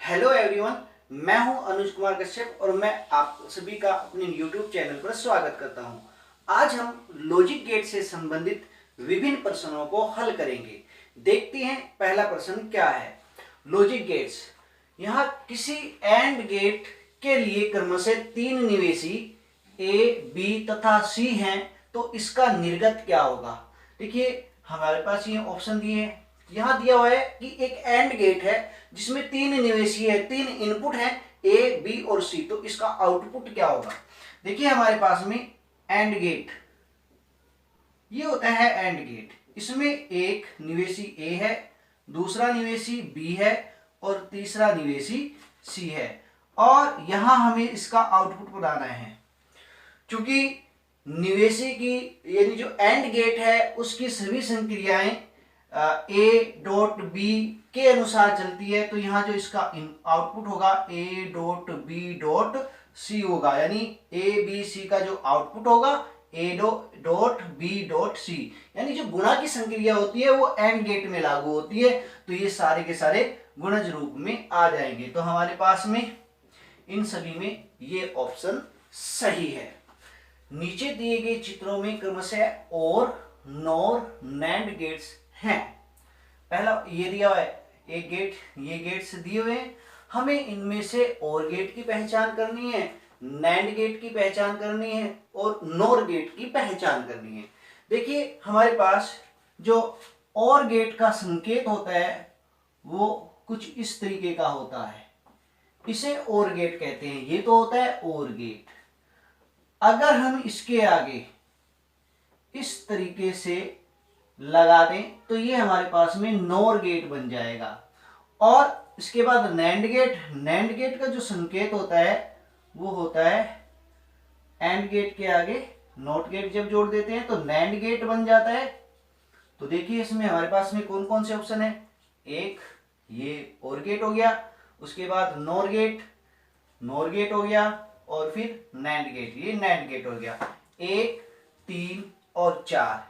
Hello everyone, मैं हूं अनुज कुमार कश्यप और मैं आप सभी का अपने यूट्यूब चैनल पर स्वागत करता हूं। आज हम लॉजिक गेट से संबंधित विभिन्न प्रश्नों को हल करेंगे। देखते हैं पहला प्रश्न क्या है। लॉजिक गेट्स, यहाँ किसी एंड गेट के लिए क्रमशः तीन निवेशी ए, बी तथा सी हैं, तो इसका निर्गत क्या होगा। देखिए हमारे पास ये ऑप्शन दिए हैं। यहाँ दिया हुआ है कि एक एंड गेट है जिसमें तीन निवेशी है, तीन इनपुट है ए, बी और सी, तो इसका आउटपुट क्या होगा। देखिए हमारे पास में एंड गेट, ये होता है एंड गेट। इसमें एक निवेशी ए है, दूसरा निवेशी बी है और तीसरा निवेशी सी है, और यहां हमें इसका आउटपुट बनाना है। क्योंकि निवेशी की यानी जो एंड गेट है उसकी सभी संक्रियाएं ए डॉट बी के अनुसार चलती है, तो यहाँ जो इसका आउटपुट होगा A dot B dot C होगा, यानी ए बी सी का जो आउटपुट होगा A dot B dot C, यानी जो गुणा की संक्रिया होती है वो एंड गेट में लागू होती है, तो ये सारे के सारे गुणज रूप में आ जाएंगे। तो हमारे पास में इन सभी में ये ऑप्शन सही है। नीचे दिए गए चित्रों में क्रमशः और, नॉर, नैंड गेट्स हैं। पहला ये दिया हुआ है एक गेट, ये गेट्स दिए हुए हैं। हमें इनमें से और गेट की पहचान करनी है, नैंड गेट की पहचान करनी है और नॉर गेट की पहचान करनी है। देखिए हमारे पास जो और गेट का संकेत होता है वो कुछ इस तरीके का होता है, इसे और गेट कहते हैं। ये तो होता है और गेट। अगर हम इसके आगे इस तरीके से लगा दें तो ये हमारे पास में नॉर गेट बन जाएगा। और इसके बाद नैंड गेट, नैंड गेट का जो संकेत होता है वो होता है एंड गेट के आगे नॉट गेट जब जोड़ देते हैं तो नैंड गेट बन जाता है। तो देखिए इसमें हमारे पास में कौन कौन से ऑप्शन है। एक ये और गेट हो गया, उसके बाद नॉर गेट हो गया, और फिर नैंड गेट, ये नैंड गेट हो गया। 1, 3 और 4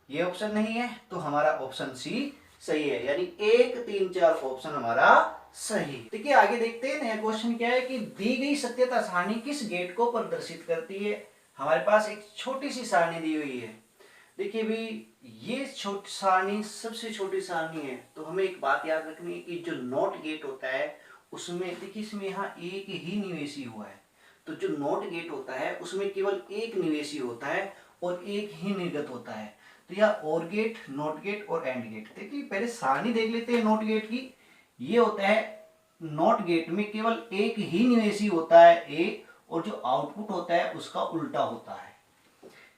ये ऑप्शन नहीं है, तो हमारा ऑप्शन सी सही है, यानी 1, 3, 4 ऑप्शन हमारा सही। देखिए आगे देखते हैं नया क्वेश्चन क्या है कि दी गई सत्यता सारणी किस गेट को प्रदर्शित करती है। हमारे पास एक छोटी सी सारणी दी हुई है। देखिए भी ये छोटी सारणी सबसे छोटी सारणी है, तो हमें एक बात याद रखनी है कि जो नॉट गेट होता है उसमें, देखिए इसमें यहाँ एक ही निवेशी हुआ है, तो जो नॉट गेट होता है उसमें केवल एक निवेशी होता है और एक ही निर्गत होता है। तो यह और गेट, नॉट गेट और एंड गेट। देखिए पहले सारणी देख लेते हैं नॉट गेट की। ये होता है नॉट गेट में केवल एक ही निवेशी होता है ए, और जो आउटपुट होता है उसका उल्टा होता है,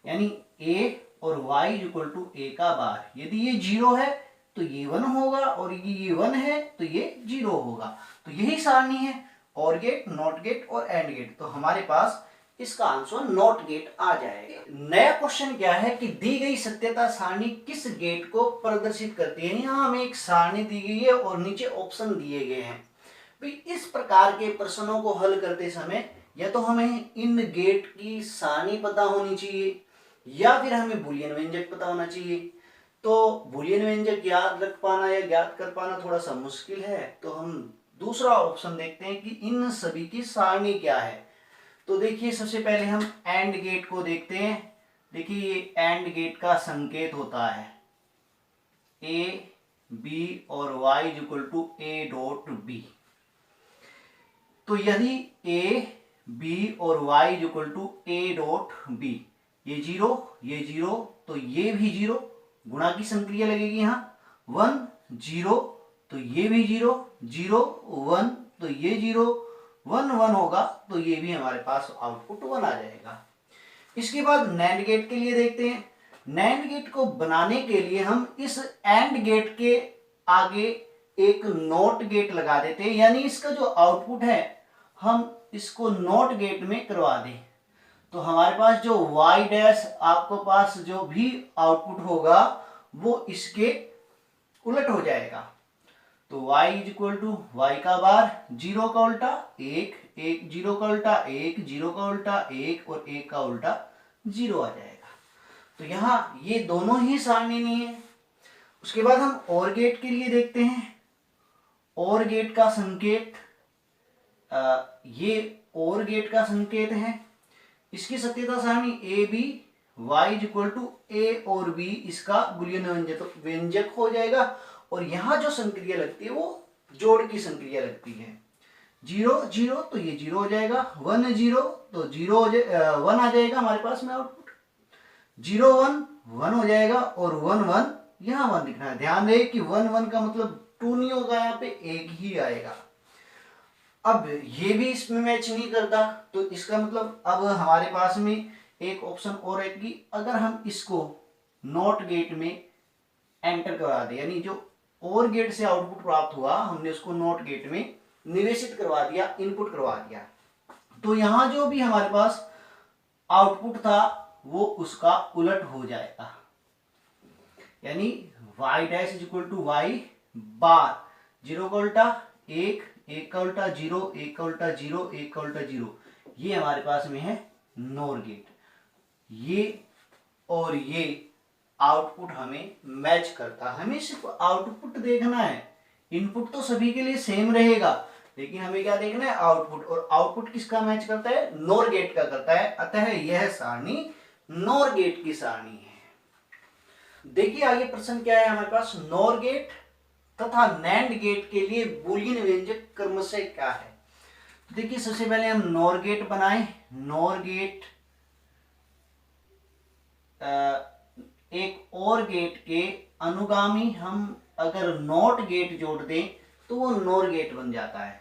यानी ए और y इक्वल टू ए का बार। यदि ये 0 है तो ये 1 होगा, और ये 1 है तो ये 0 होगा। तो यही सारणी है और गेट, नॉट गेट और एंड गेट। तो हमारे पास इसका आंसर नॉट गेट आ जाएगा। नया क्वेश्चन क्या है कि दी गई सत्यता सारणी किस गेट को प्रदर्शित करती है। यहाँ हमें एक सारणी दी गई है और नीचे ऑप्शन दिए गए हैं। भाई इस प्रकार के प्रश्नों को हल करते समय या तो हमें इन गेट की सारणी पता होनी चाहिए या फिर हमें बूलियन व्यंजक पता होना चाहिए। तो बूलियन व्यंजक याद रख पाना या ज्ञात कर पाना थोड़ा सा मुश्किल है, तो हम दूसरा ऑप्शन देखते हैं कि इन सभी की सारणी क्या है। तो देखिए सबसे पहले हम एंड गेट को देखते हैं। देखिए ये एंड गेट का संकेत होता है ए, बी और y equal to A dot B. तो यदि ए, बी और y equal to A dot B, ये 0 तो ये भी 0, गुणा की संक्रिया लगेगी यहाँ। 1, 0 तो ये भी 0, 0, 1 तो ये 0, 1, 1 होगा तो ये भी हमारे पास आउटपुट 1 आ जाएगा। इसके बाद नैंड गेट के लिए देखते हैं। नैंड गेट को बनाने के लिए हम इस एंड गेट के आगे एक नॉट गेट लगा देते हैं, यानी इसका जो आउटपुट है हम इसको नॉट गेट में करवा दें, तो हमारे पास जो y डैश आपको पास जो भी आउटपुट होगा वो इसके उलट हो जाएगा। तो y इक्वल टू वाई का बार, 0 का उल्टा 1, 1 0 का उल्टा 1, 0 का उल्टा 1 और 1 का उल्टा 0 आ जाएगा। तो यहाँ ये दोनों ही सारणी नहीं है। उसके बाद हम और गेट के लिए देखते हैं। और गेट का संकेत, ये और गेट का संकेत है। इसकी सत्यता सारणी A B Y is equal to A और बी इसका बुलियन व्यंजक हो जाएगा। और यहां जो संक्रिया लगती है वो जोड़ की संक्रिया लगती है। 0 0 तो ये 0 हो जाएगा, 1 0 तो 0 हो जाए 1 आ जाएगा हमारे पास में आउटपुट, 0 1 1 हो जाएगा और 1 1 यहाँ 1 दिखना है। ध्यान रहे कि 1 1 का मतलब 2 नहीं होगा, यहाँ पे 1 ही आएगा। अब ये भी इसमें मैच नहीं करता, तो इसका मतलब अब हमारे पास में एक ऑप्शन और है कि अगर हम इसको नॉट गेट में एंटर करवा दें, यानी जो और गेट से आउटपुट प्राप्त हुआ हमने उसको नॉट गेट में निवेशित करवा दिया, इनपुट करवा दिया, तो यहां जो भी हमारे पास आउटपुट था वो उसका उलट हो जाएगा। यानी y dash is equal to y bar, 0 का उल्टा 1, 1 का उल्टा 0, 1 का उल्टा 0, 1 का उल्टा 0, ये हमारे पास में है नॉर गेट। ये और ये आउटपुट हमें मैच करता है। हमें सिर्फ आउटपुट देखना है, इनपुट तो सभी के लिए सेम रहेगा, लेकिन हमें क्या देखना है, आउटपुट। और आउटपुट किसका मैच करता है, नॉर गेट का करता है। अतः यह सारणी नॉर गेट की सारणी है। देखिए आगे प्रश्न क्या है हमारे पास, नॉर गेट तथा नैंड गेट के लिए बूलियन व्यंजक क्रमशः क्या है। देखिए सबसे पहले हम नॉर गेट बनाएं। नॉर गेट एक और गेट के अनुगामी हम अगर नॉट गेट जोड़ दें तो वो नॉर गेट बन जाता है।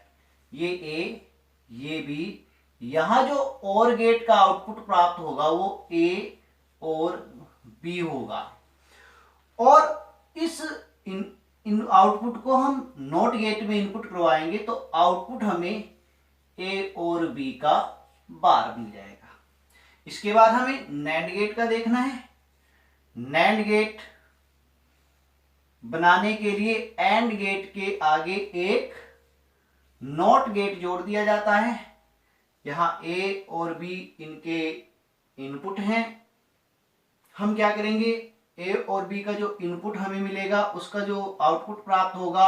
ये ए, ये बी, यहां जो और गेट का आउटपुट प्राप्त होगा वो ए और बी होगा। और इस इन आउटपुट को हम नॉट गेट में इनपुट करवाएंगे तो आउटपुट हमें ए और बी का बार मिल जाएगा। इसके बाद हमें नैंड गेट का देखना है। नैंड गेट बनाने के लिए एंड गेट के आगे एक नॉट गेट जोड़ दिया जाता है। यहां ए और बी इनके इनपुट हैं। हम क्या करेंगे, ए और बी का जो इनपुट हमें मिलेगा उसका जो आउटपुट प्राप्त होगा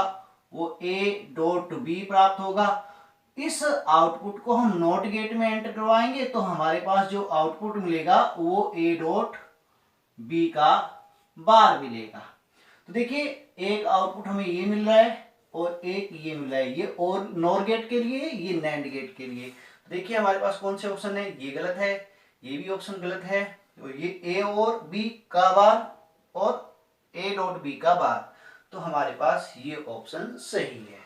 वो ए डॉट बी प्राप्त होगा। इस आउटपुट को हम नॉट गेट में एंटर करवाएंगे तो हमारे पास जो आउटपुट मिलेगा वो ए डॉट बी का बार मिलेगा। तो देखिए एक आउटपुट हमें ये मिल रहा है और एक ये मिल रहा है, ये और नॉर गेट के लिए, ये नैंड गेट के लिए। तो देखिए हमारे पास कौन से ऑप्शन है, ये गलत है, ये भी ऑप्शन गलत है, और ये ए और बी का बार और ए डॉट बी का बार, तो हमारे पास ये ऑप्शन सही है।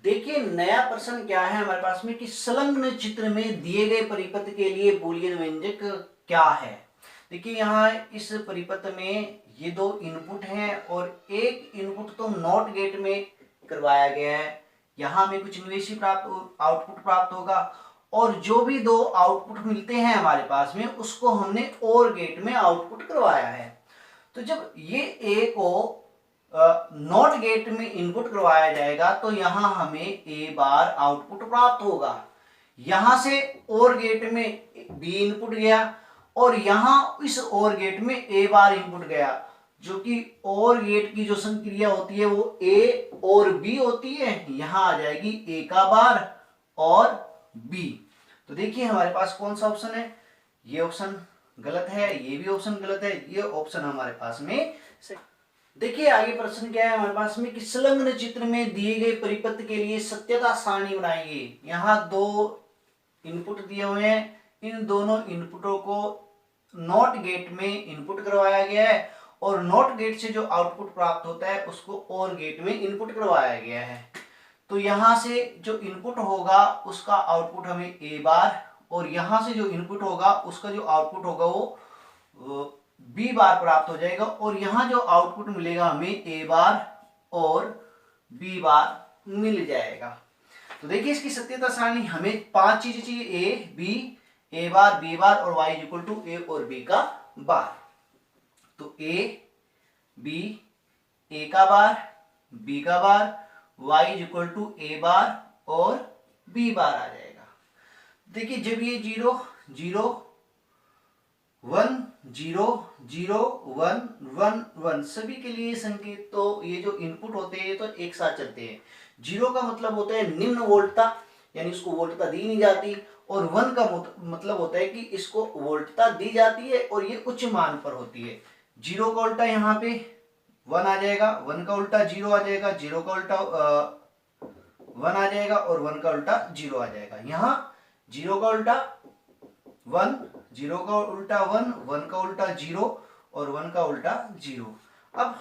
देखिए नया प्रश्न क्या है हमारे पास में कि संलग्न चित्र में दिए गए परिपथ के लिए बूलियन व्यंजक क्या है। देखिए यहाँ इस परिपथ में ये दो इनपुट हैं और एक इनपुट तो नॉट गेट में करवाया गया है, यहाँ हमें कुछ निवेशी प्राप्त आउटपुट प्राप्त होगा, और जो भी दो आउटपुट मिलते हैं हमारे पास में उसको हमने और गेट में आउटपुट करवाया है। तो जब ये ए को नॉट गेट में इनपुट करवाया जाएगा तो यहां हमें ए बार आउटपुट प्राप्त होगा। यहां से और गेट में बी इनपुट गया और यहां इस और गेट में ए बार इनपुट गया, जो कि और गेट की जो संक्रिया होती है वो ए और बी होती है। यहां आ जाएगी ए का बार और बी। तो देखिए हमारे पास कौन सा ऑप्शन है, ये ऑप्शन गलत है, ये भी ऑप्शन गलत है, ये ऑप्शन हमारे पास में। देखिए आगे प्रश्न क्या है हमारे पास में कि संलग्न चित्र में दिए गए परिपथ के लिए सत्यता सारणी बनाइए। यहाँ दो इनपुट दिए हुए हैं, इन दोनों इनपुटों को नॉट गेट में इनपुट करवाया गया है और नॉट गेट से जो आउटपुट प्राप्त होता है उसको और गेट में इनपुट करवाया गया है। तो यहाँ से जो इनपुट होगा उसका आउटपुट हमें ए बार, और यहाँ से जो इनपुट होगा उसका जो आउटपुट होगा वो बी बार प्राप्त हो जाएगा, और यहाँ जो आउटपुट मिलेगा हमें ए बार और बी बार मिल जाएगा। तो देखिए इसकी सत्यता सारणी हमें 5 चीजें चाहिए, A B, A bar, B bar और y इक्वल टू ए और बी का बार। तो ए बी, ए का बार, बी का बार, y इक्वल टू ए बार और बी बार आ जाएगा। देखिए जब ये 0 0 1 0 0 1 1 1 सभी के लिए संकेत, तो ये जो इनपुट होते हैं तो एक साथ चलते हैं। जीरो का मतलब होता है निम्न वोल्टता, यानी इसको वोल्टता दी नहीं जाती, और 1 का मतलब होता है कि इसको वोल्टता दी जाती है और ये उच्च मान पर होती है। जीरो का उल्टा यहाँ पे 1 आ जाएगा, 1 का उल्टा 0 आ जाएगा, 0 का उल्टा 1 आ जाएगा और 1 का उल्टा 0 आ जाएगा। यहाँ 0 का उल्टा 1, 0 का उल्टा 1, 1 का उल्टा 0 और 1 का उल्टा 0। अब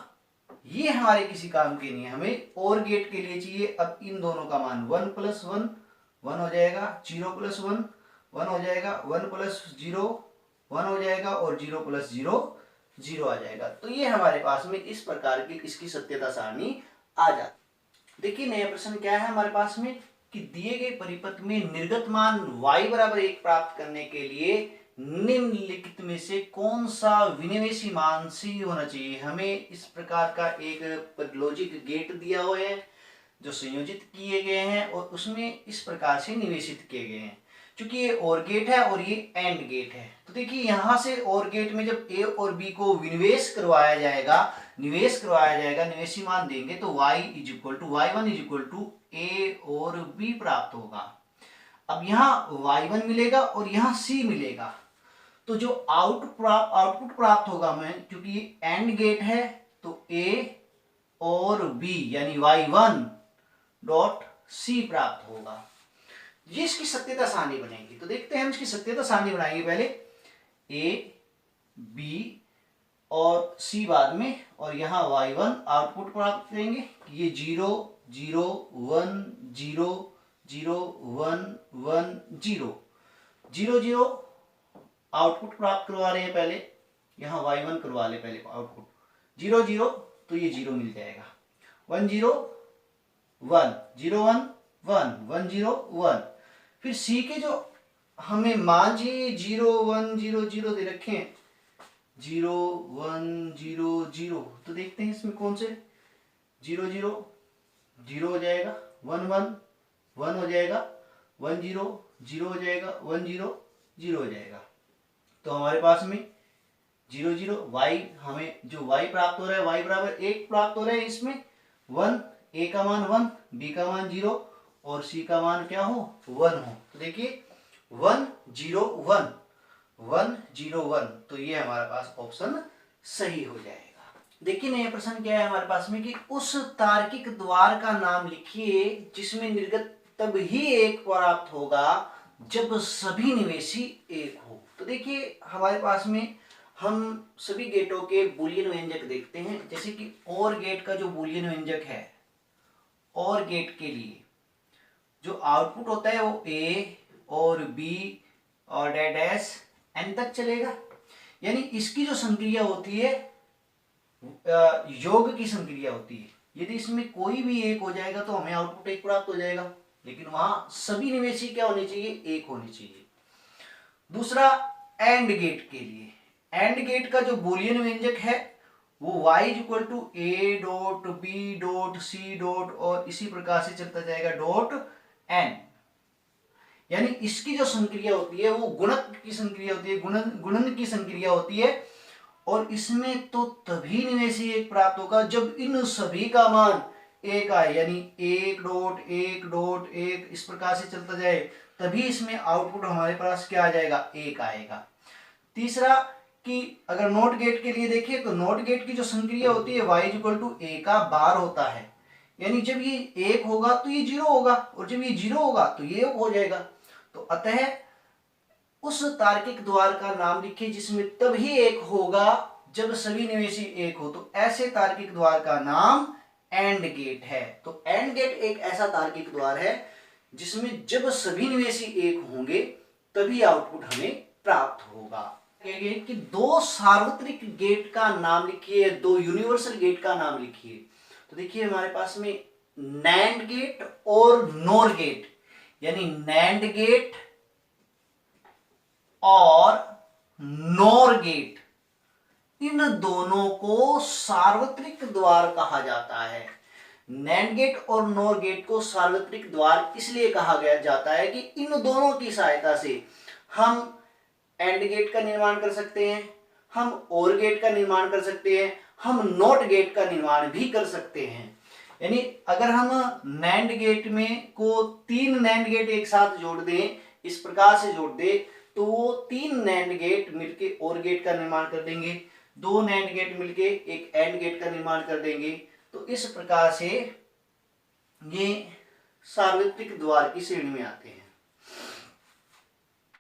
ये हमारे किसी काम के नहीं है, हमें और गेट के लिए चाहिए। अब इन दोनों का मान 1 प्लस 1 1 हो जाएगा, 0 प्लस 1 1 हो जाएगा, 1 प्लस 0 1 हो जाएगा और 0 प्लस 0 0 आ जाएगा। तो ये हमारे पास में इस प्रकार की इसकी सत्यता सारणी आ जाती। देखिए नया प्रश्न क्या है हमारे पास में कि दिए गए परिपथ में निर्गत मान y बराबर 1 प्राप्त करने के लिए निम्नलिखित में से कौन सा विनिवेशी मान सी होना चाहिए। हमें इस प्रकार का एक लॉजिक गेट दिया हुआ है जो संयोजित किए गए हैं और उसमें इस प्रकार से निवेशित किए गए हैं। क्योंकि ये और गेट है और ये एंड गेट है, तो देखिए यहां से और गेट में जब ए और बी को निवेश करवाया जाएगा, निवेशी मान देंगे तो y is equal to y1 is equal to A और बी प्राप्त होगा। अब यहाँ y1 मिलेगा और यहाँ c मिलेगा, तो जो आउटपुट प्राप्त होगा हमें, क्योंकि ये एंड गेट है तो a और b यानी y1 डॉट c प्राप्त होगा। ये इसकी सत्यता सारणी बनेगी। तो देखते हैं हम इसकी सत्यता सारणी बनाएंगे, पहले a b और c बाद में, और यहाँ y1 आउटपुट प्राप्त करेंगे। ये 0 0 1 0 0 1 1 0 0 0 आउटपुट प्राप्त करवा रहे हैं पहले, यहाँ y1 करवा ले पहले आउटपुट 0 0, तो ये 0 मिल जाएगा। 1 0 1 0 1 1 1 0 1। फिर c के जो हमें मान चाहिए 0 1 0 0 दे रखे हैं, 0 1 0 0, तो देखते हैं इसमें कौन से 0 0 0 हो जाएगा, 1 1 1 हो जाएगा, 1 0 0 हो जाएगा, 1 0 0 हो जाएगा। तो हमारे पास में 0 0 y, हमें जो y प्राप्त हो रहा है y बराबर 1 प्राप्त हो रहा है। इसमें 1 a का मान 1, b का मान 0 और c का मान क्या हो 1 हो। तो देखिए 1 0 1 1 0 1, तो ये हमारे पास ऑप्शन सही हो जाएगा। देखिए नया प्रश्न क्या है हमारे पास में कि उस तार्किक द्वार का नाम लिखिए जिसमें निर्गत तब ही 1 प्राप्त होगा जब सभी निवेशी 1 हो। तो देखिए हमारे पास में हम सभी गेटों के बूलियन व्यंजक देखते हैं, जैसे कि और गेट का जो बूलियन व्यंजक है, और गेट के लिए जो आउटपुट होता है वो a और b और डैश n तक चलेगा। यानी इसकी जो संक्रिया होती है योग की संक्रिया होती है। यदि इसमें कोई भी 1 हो जाएगा तो हमें आउटपुट 1 प्राप्त हो जाएगा, लेकिन वहां सभी निवेशी क्या होने चाहिए 1 होने चाहिए। दूसरा एंड गेट के लिए, एंड गेट का जो बूलियन व्यंजक है वो y equal to a dot b dot c dot और इसी प्रकार से चलता जाएगा डॉट n। यानी इसकी जो संक्रिया होती है वो गुणक की संक्रिया होती है, गुणन की संक्रिया होती है, और इसमें तो तभी निवेशी 1 प्राप्त होगा जब इन सभी का मान 1 आए, यानी 1 डॉट 1 डॉट 1 इस प्रकार से चलता जाए, तभी इसमें आउटपुट हमारे पास क्या आ जाएगा 1 आएगा। तीसरा कि अगर नॉट गेट के लिए देखिए तो नॉट गेट की जो संक्रिया होती है y इक्वल टू a का बार होता है, यानी जब ये 1 होगा तो ये 0 होगा और जब ये 0 होगा तो ये 1 हो जाएगा। तो अतः उस तार्किक द्वार का नाम लिखिए जिसमें तभी 1 होगा जब सभी निवेशी 1 हो। तो ऐसे तार्किक द्वार का नाम एंड गेट है। तो एंड गेट एक ऐसा तार्किक द्वार है जिसमें जब सभी निवेशी 1 होंगे तभी आउटपुट हमें प्राप्त होगा। कि 2 सार्वत्रिक गेट का नाम लिखिए, 2 यूनिवर्सल गेट का नाम लिखिए। तो देखिए हमारे पास में नैंड गेट और नोर गेट, यानी नैंड गेट और नोर गेट, इन दोनों को सार्वत्रिक द्वार कहा जाता है। नैंड गेट और नोर गेट को सार्वत्रिक द्वार इसलिए कहा गया जाता है कि इन दोनों की सहायता से हम एंड गेट का निर्माण कर सकते हैं, हम और गेट का निर्माण कर सकते हैं, हम नॉट गेट का निर्माण भी कर सकते हैं। यानी अगर हम नैंड गेट में को 3 नैंड गेट एक साथ जोड़ दें, इस प्रकार से जोड़ दे, तो वो 3 नैंड गेट मिलके और गेट का निर्माण कर देंगे, 2 नैंड गेट मिलके एक एंड गेट का निर्माण कर देंगे। तो इस प्रकार से ये सार्वत्रिक द्वार की श्रेणी में आते हैं।